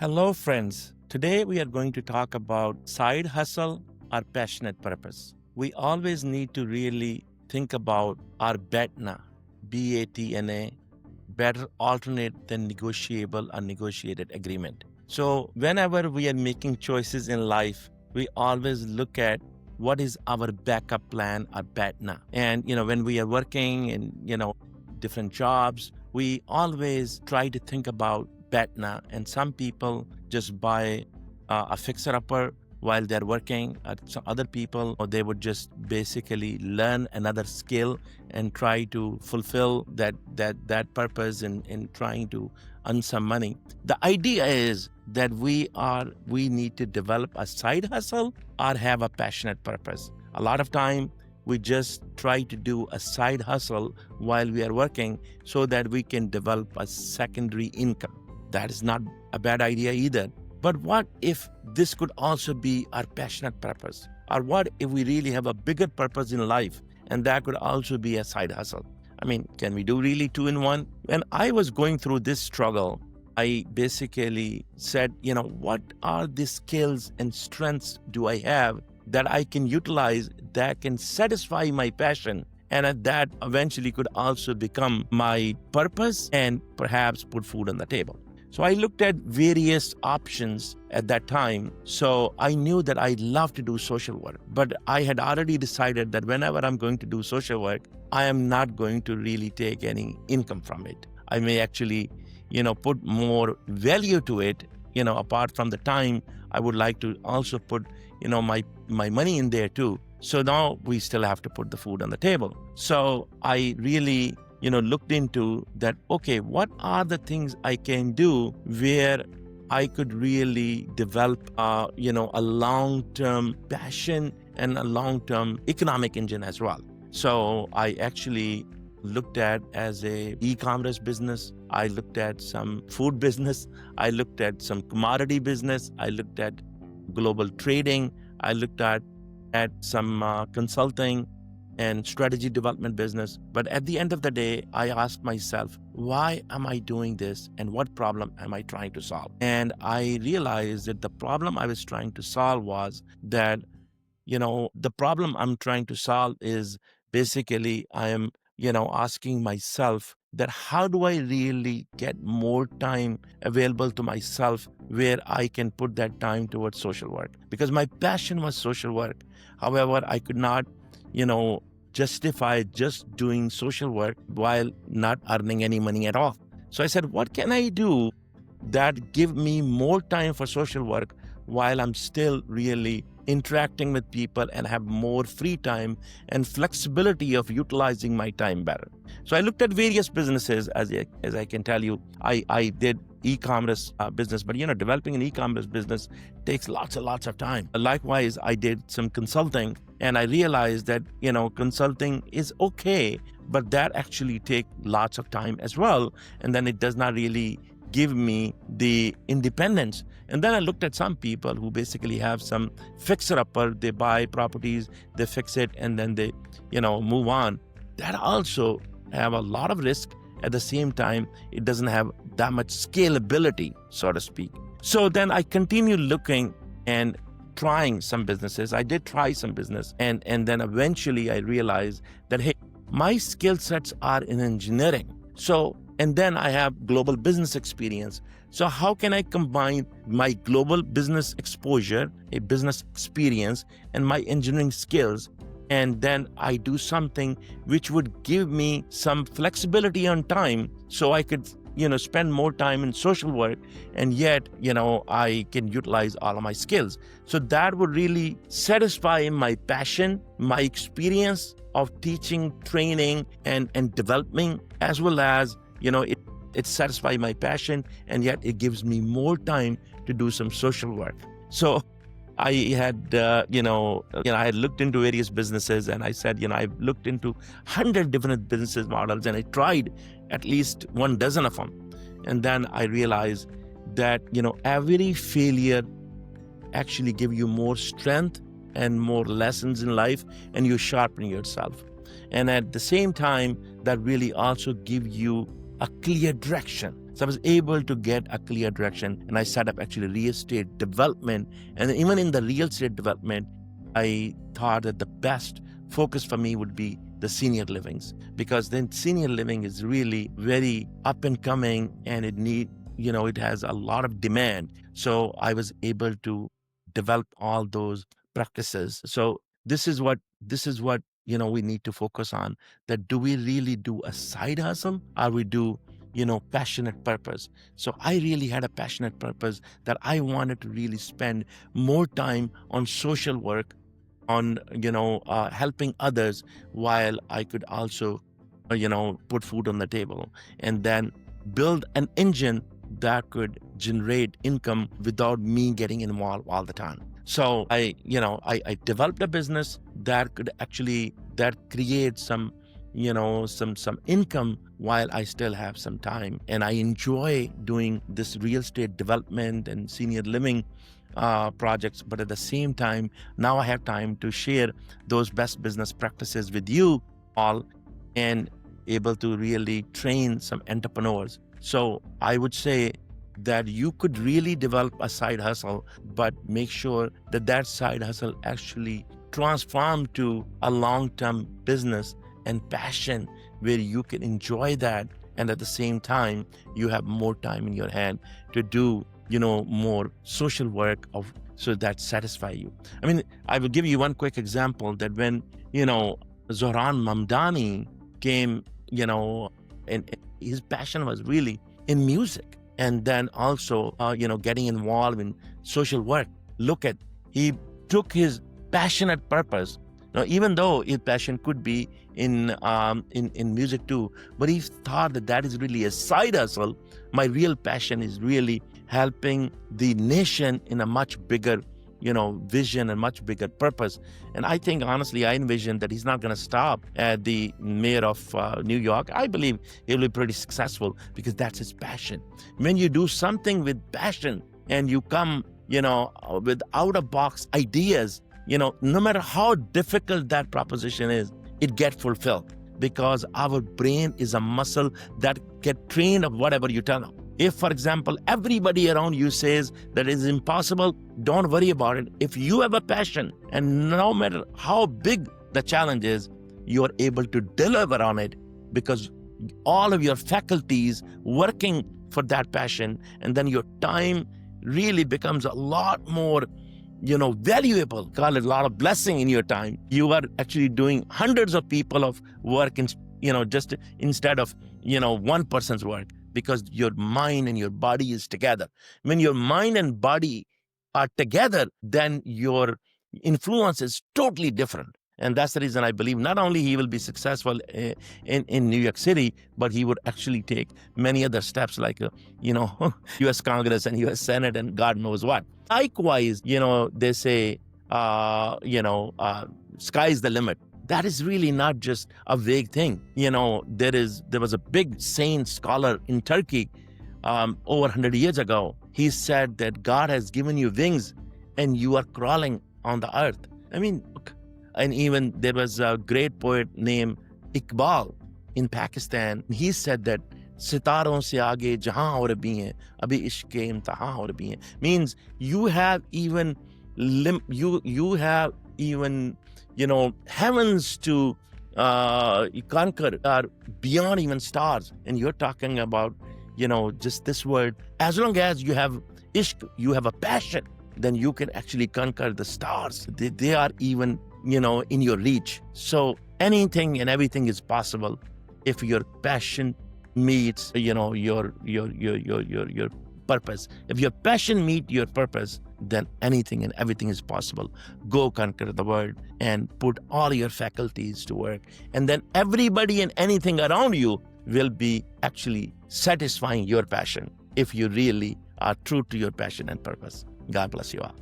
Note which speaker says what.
Speaker 1: Hello, friends. Today we are going to talk about side hustle or passionate purpose. We always need to really think about our BATNA, BATNA, better alternate than negotiable or negotiated agreement. So, whenever we are making choices in life, we always look at what is our backup plan or BATNA. And, when we are working in, different jobs, we always try to think about BATNA. And some people just buy a fixer-upper while they're working. Some other people, or they would just basically learn another skill and try to fulfill that purpose in trying to earn some money. The idea is that we need to develop a side hustle or have a passionate purpose. A lot of time we just try to do a side hustle while we are working so that we can develop a secondary income. That is not a bad idea either. But what if this could also be our passionate purpose? Or what if we really have a bigger purpose in life and that could also be a side hustle? I mean, can we do really two in one? When I was going through this struggle, I basically said, what are the skills and strengths do I have that I can utilize that can satisfy my passion and that eventually could also become my purpose and perhaps put food on the table? So I looked at various options at that time. So I knew that I love to do social work, but I had already decided that whenever I'm going to do social work, I am not going to really take any income from it. I may actually, put more value to it, apart from the time. I would like to also put, my money in there too. So now we still have to put the food on the table. So I really looked into that, okay, what are the things I can do where I could really develop, a long-term passion and a long-term economic engine as well. So I actually looked at as a e-commerce business. I looked at some food business. I looked at some commodity business. I looked at global trading. I looked at some consulting and strategy development business. But at the end of the day, I asked myself, why am I doing this and what problem am I trying to solve? And I realized that the problem I was trying to solve was that, the problem I'm trying to solve is basically I am, asking myself that how do I really get more time available to myself where I can put that time towards social work? Because my passion was social work. However, I could not justify just doing social work while not earning any money at all. So I said, what can I do that give me more time for social work while I'm still really interacting with people and have more free time and flexibility of utilizing my time better? So I looked at various businesses. As I can tell you, I did e-commerce business, but developing an e-commerce business takes lots and lots of time. Likewise, I did some consulting, and I realized that consulting is okay, but that actually takes lots of time as well, and then it does not really give me the independence. And then I looked at some people who basically have some fixer-upper. They buy properties, they fix it, and then they move on. That also have a lot of risk. At the same time, it doesn't have that much scalability, so to speak. So then I continued looking and trying some businesses. I did try some business. And then eventually I realized that, hey, my skill sets are in engineering. And then I have global business experience. So how can I combine my global business exposure, a business experience, and my engineering skills? And then I do something which would give me some flexibility on time so I could, spend more time in social work, and yet, I can utilize all of my skills. So that would really satisfy my passion, my experience of teaching, training, and developing, as well as, it satisfies my passion, and yet it gives me more time to do some social work. So I had, I had looked into various businesses, and I said, I've looked into 100 different business models, and I tried at least 12 of them. And then I realized that, every failure actually gives you more strength and more lessons in life, and you sharpen yourself. And at the same time, that really also gives you a clear direction. So I was able to get a clear direction, and I set up actually real estate development. And even in the real estate development, I thought that the best focus for me would be the senior livings, because then senior living is really very up and coming, and it has a lot of demand. So I was able to develop all those practices. So this is what we need to focus on, that do we really do a side hustle, or we do passionate purpose. So I really had a passionate purpose that I wanted to really spend more time on social work, on helping others, while I could also put food on the table, and then build an engine that could generate income without me getting involved all the time. So I developed a business that could actually that create some some income while I still have some time, and I enjoy doing this real estate development and senior living projects. But at the same time, now I have time to share those best business practices with you all, and able to really train some entrepreneurs. So I would say that you could really develop a side hustle, but make sure that that side hustle actually transform to a long-term business and passion, where you can enjoy that, and at the same time you have more time in your hand to do more social work so that satisfy you. I mean, I will give you one quick example, that when Zohran Mamdani came, and his passion was really in music, and then also getting involved in social work. Look at, he took his passionate purpose. Now, even though his passion could be in music too, but he thought that that is really a side hustle. My real passion is really helping the nation in a much bigger vision and much bigger purpose. And I think, honestly, I envision that he's not going to stop at the mayor of New York. I believe he'll be pretty successful, because that's his passion. When you do something with passion and you come with out-of-box ideas, no matter how difficult that proposition is, it gets fulfilled, because our brain is a muscle that get trained of whatever you tell them. If, for example, everybody around you says that it is impossible, don't worry about it. If you have a passion, and no matter how big the challenge is, you are able to deliver on it, because all of your faculties working for that passion, and then your time really becomes a lot more valuable. Call it a lot of blessing in your time. You are actually doing hundreds of people of work, just instead of one person's work, because your mind and your body is together. When your mind and body are together, then your influence is totally different. And that's the reason I believe not only he will be successful in New York City, but he would actually take many other steps, like U.S. Congress and U.S. Senate and God knows what. Likewise, they say, sky's the limit. That is really not just a vague thing. There was a big sane scholar in Turkey over 100 years ago. He said that God has given you wings and you are crawling on the earth. I mean, and even there was a great poet named Iqbal in Pakistan. He said that सितारों से आगे जहां और भी हैं अभी इश्क के इम्तिहान और भी हैं. Means you have even heavens to conquer, are beyond even stars. And you're talking about just this word. As long as you have ishq, you have a passion, then you can actually conquer the stars. They are even in your reach. So anything and everything is possible if your passion meets your purpose. If your passion meets your purpose, then anything and everything is possible. Go conquer the world and put all your faculties to work, and then everybody and anything around you will be actually satisfying your passion, if you really are true to your passion and purpose. God bless you all.